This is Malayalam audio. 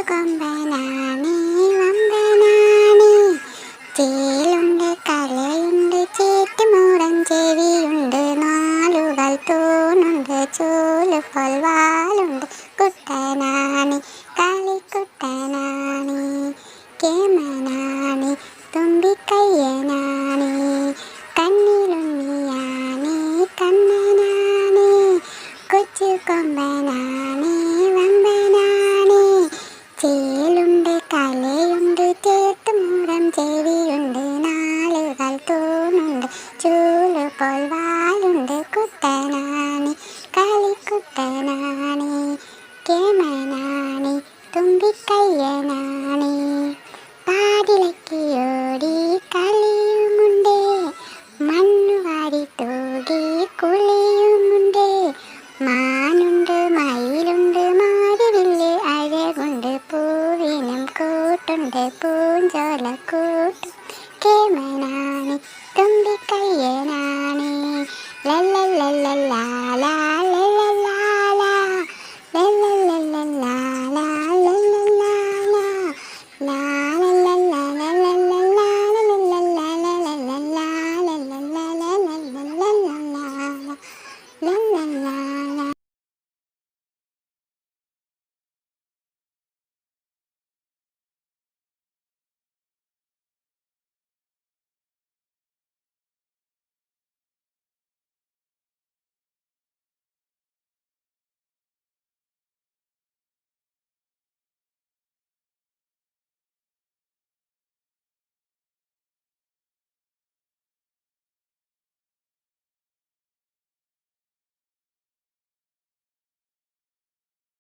കൊമ്പനാണി വമ്പനാണി, ചേലുണ്ട് കലയുണ്ട് ചേറ്റുമൂടൻ ചെവിയുണ്ട്, നാലുകൾ തൂണുണ്ട് ചൂല് പോൽ വാലുണ്ട്, കുട്ടനാണി കളിക്കുട്ടനാണി, കേമനാണി തുമ്പിക്കയ്യനാണി, കണ്ണിലുണ്ണിയാണി കണ്ണനാണി, കൊച്ചു കൊമ്പനാണി വമ്പനാണി, ചേലുണ്ട് കലയുണ്ട് ചേട്ടുമൂടം ചെവിയുണ്ട്, നാലുകൾ തൂണുണ്ട് ചൂല് പോൽ വാലുണ്ട്, കുട്ടനാണി കളിക്കുട്ടനാണി, കേമനാണി തുമ്പിക്കയ്യനാണി, പാടിലക്കിയോടി കളിയുമുണ്ട്, മണ്ണുവാരി തൂകി കുളിയുമുണ്ട്, മാനുണ്ട് മയിലുണ്ട് മാരിവില്ല് അഴകുണ്ട്, പൂവിനും കൂട്ടുണ്ട് പൂഞ്ചോല കൂട്ടും, കേമനാണി തുമ്പിക്കയ്യനാണി, ലല്ലല്ലല്ലല്ലാ